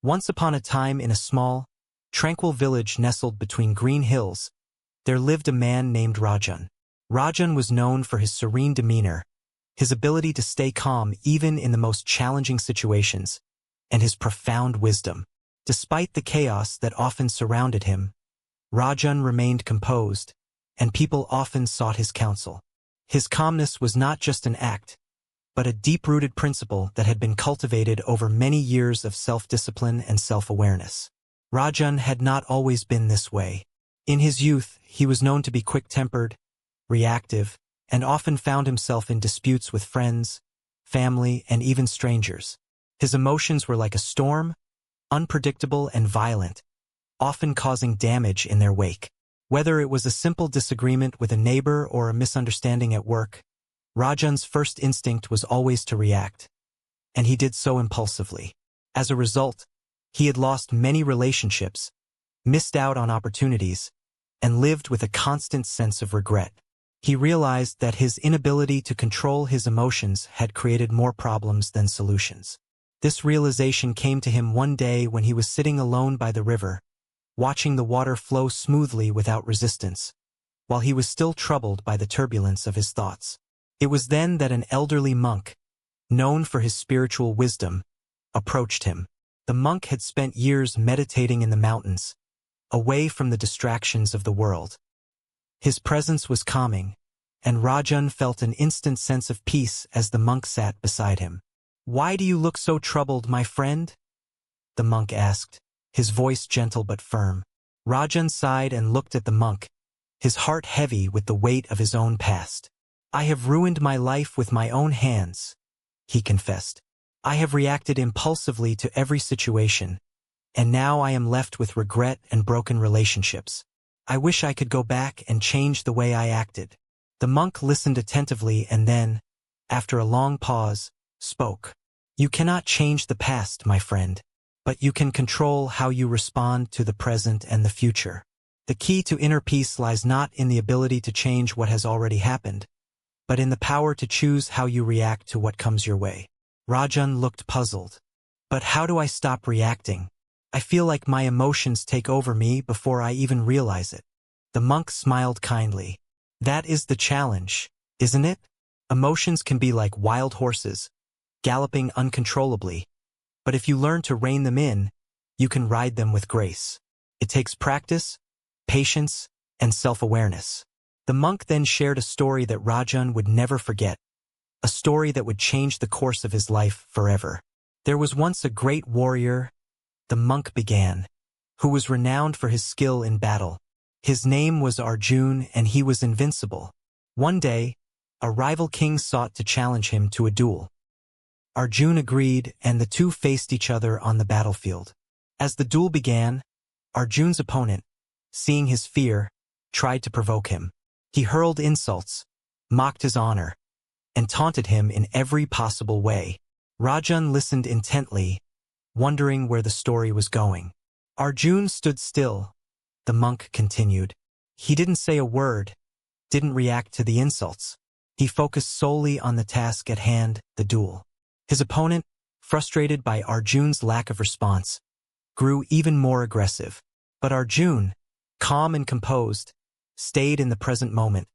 Once upon a time in a small, tranquil village nestled between green hills, there lived a man named Rajan. Rajan was known for his serene demeanor, his ability to stay calm even in the most challenging situations, and his profound wisdom. Despite the chaos that often surrounded him, Rajan remained composed, and people often sought his counsel. His calmness was not just an act, but a deep-rooted principle that had been cultivated over many years of self-discipline and self-awareness. Rajan had not always been this way. In his youth, he was known to be quick-tempered, reactive, and often found himself in disputes with friends, family, and even strangers. His emotions were like a storm, unpredictable and violent, often causing damage in their wake. Whether it was a simple disagreement with a neighbor or a misunderstanding at work, Rajan's first instinct was always to react, and he did so impulsively. As a result, he had lost many relationships, missed out on opportunities, and lived with a constant sense of regret. He realized that his inability to control his emotions had created more problems than solutions. This realization came to him one day when he was sitting alone by the river, watching the water flow smoothly without resistance, while he was still troubled by the turbulence of his thoughts. It was then that an elderly monk, known for his spiritual wisdom, approached him. The monk had spent years meditating in the mountains, away from the distractions of the world. His presence was calming, and Rajan felt an instant sense of peace as the monk sat beside him. "Why do you look so troubled, my friend?" the monk asked, his voice gentle but firm. Rajan sighed and looked at the monk, his heart heavy with the weight of his own past. "I have ruined my life with my own hands," he confessed. "I have reacted impulsively to every situation, and now I am left with regret and broken relationships. I wish I could go back and change the way I acted." The monk listened attentively and then, after a long pause, spoke. "You cannot change the past, my friend, but you can control how you respond to the present and the future. The key to inner peace lies not in the ability to change what has already happened, but in the power to choose how you react to what comes your way." Rajan looked puzzled. "But how do I stop reacting? I feel like my emotions take over me before I even realize it." The monk smiled kindly. "That is the challenge, isn't it? Emotions can be like wild horses, galloping uncontrollably, but if you learn to rein them in, you can ride them with grace. It takes practice, patience, and self-awareness." The monk then shared a story that Rajan would never forget, a story that would change the course of his life forever. "There was once a great warrior," the monk began, "who was renowned for his skill in battle. His name was Arjun, and he was invincible. One day, a rival king sought to challenge him to a duel. Arjun agreed, and the two faced each other on the battlefield. As the duel began, Arjun's opponent, seeing his fear, tried to provoke him. He hurled insults, mocked his honor, and taunted him in every possible way. Rajan listened intently, wondering where the story was going. Arjun stood still, the monk continued. He didn't say a word, didn't react to the insults. He focused solely on the task at hand, the duel. His opponent, frustrated by Arjun's lack of response, grew even more aggressive. But Arjun, calm and composed, stayed in the present moment,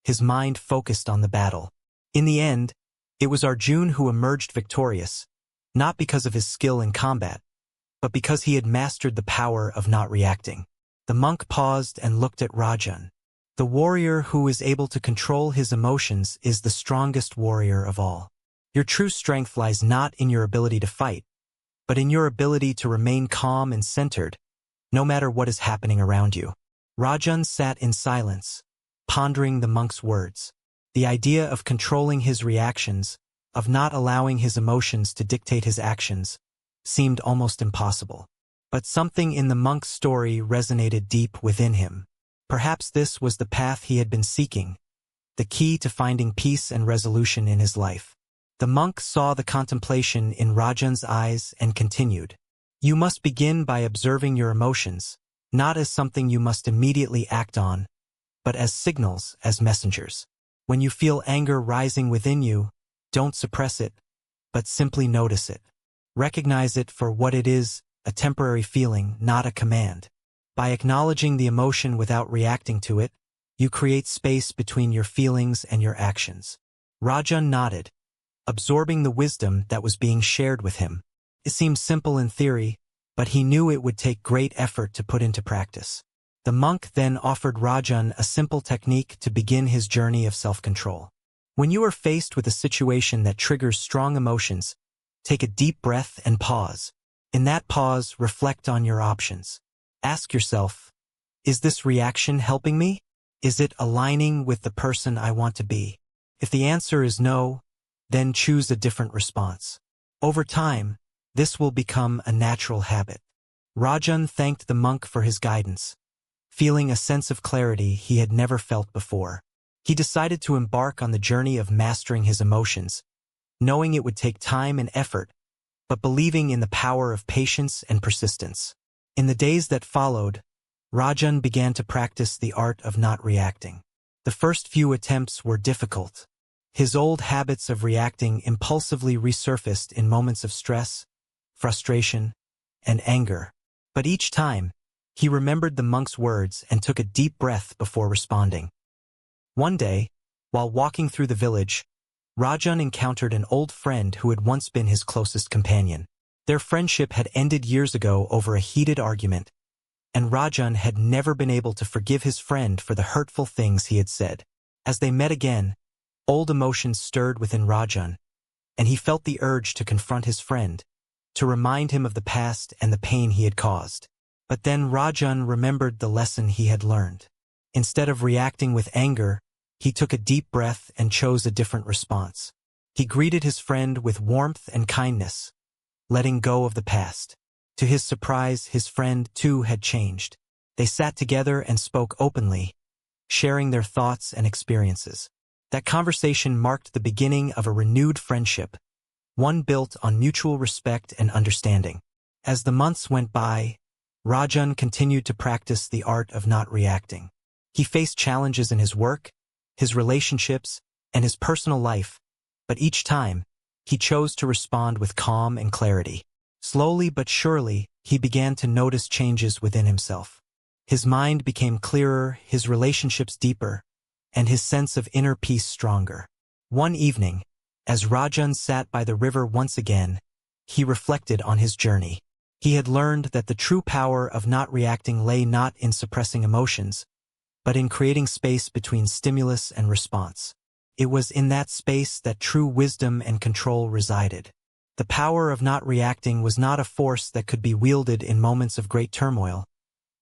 his mind focused on the battle. In the end, it was Arjun who emerged victorious, not because of his skill in combat, but because he had mastered the power of not reacting. The monk paused and looked at Rajan. "The warrior who is able to control his emotions is the strongest warrior of all. Your true strength lies not in your ability to fight, but in your ability to remain calm and centered, no matter what is happening around you." Rajan sat in silence, pondering the monk's words. The idea of controlling his reactions, of not allowing his emotions to dictate his actions, seemed almost impossible. But something in the monk's story resonated deep within him. Perhaps this was the path he had been seeking, the key to finding peace and resolution in his life. The monk saw the contemplation in Rajan's eyes and continued. "You must begin by observing your emotions, not as something you must immediately act on, but as signals, as messengers. When you feel anger rising within you, don't suppress it, but simply notice it. Recognize it for what it is, a temporary feeling, not a command. By acknowledging the emotion without reacting to it, you create space between your feelings and your actions. Rajan nodded, absorbing the wisdom that was being shared with him. It seemed simple in theory, but he knew it would take great effort to put into practice. The monk then offered Rajan a simple technique to begin his journey of self-control. When you are faced with a situation that triggers strong emotions, take a deep breath and pause. In that pause, reflect on your options. Ask yourself, is this reaction helping me? Is it aligning with the person I want to be? If the answer is no, then choose a different response. Over time, this will become a natural habit. Rajan thanked the monk for his guidance, feeling a sense of clarity he had never felt before. He decided to embark on the journey of mastering his emotions, knowing it would take time and effort, but believing in the power of patience and persistence. In the days that followed, Rajan began to practice the art of not reacting. The first few attempts were difficult. His old habits of reacting impulsively resurfaced in moments of stress, frustration, and anger. But each time, he remembered the monk's words and took a deep breath before responding. One day, while walking through the village, Rajan encountered an old friend who had once been his closest companion. Their friendship had ended years ago over a heated argument, and Rajan had never been able to forgive his friend for the hurtful things he had said. As they met again, old emotions stirred within Rajan, and he felt the urge to confront his friend, to remind him of the past and the pain he had caused. But then Rajan remembered the lesson he had learned. Instead of reacting with anger, he took a deep breath and chose a different response. He greeted his friend with warmth and kindness, letting go of the past. To his surprise, his friend, too, had changed. They sat together and spoke openly, sharing their thoughts and experiences. That conversation marked the beginning of a renewed friendship, one built on mutual respect and understanding. As the months went by, Rajan continued to practice the art of not reacting. He faced challenges in his work, his relationships, and his personal life, but each time, he chose to respond with calm and clarity. Slowly but surely, he began to notice changes within himself. His mind became clearer, his relationships deeper, and his sense of inner peace stronger. One evening, as Rajan sat by the river once again, he reflected on his journey. He had learned that the true power of not reacting lay not in suppressing emotions, but in creating space between stimulus and response. It was in that space that true wisdom and control resided. The power of not reacting was not a force that could be wielded in moments of great turmoil,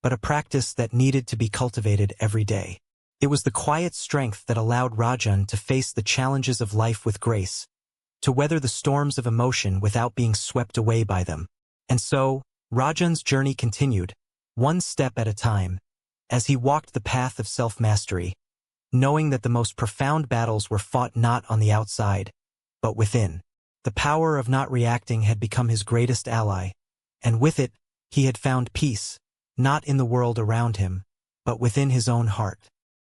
but a practice that needed to be cultivated every day. It was the quiet strength that allowed Rajan to face the challenges of life with grace, to weather the storms of emotion without being swept away by them. And so, Rajan's journey continued, one step at a time, as he walked the path of self-mastery, knowing that the most profound battles were fought not on the outside, but within. The power of not reacting had become his greatest ally, and with it, he had found peace, not in the world around him, but within his own heart.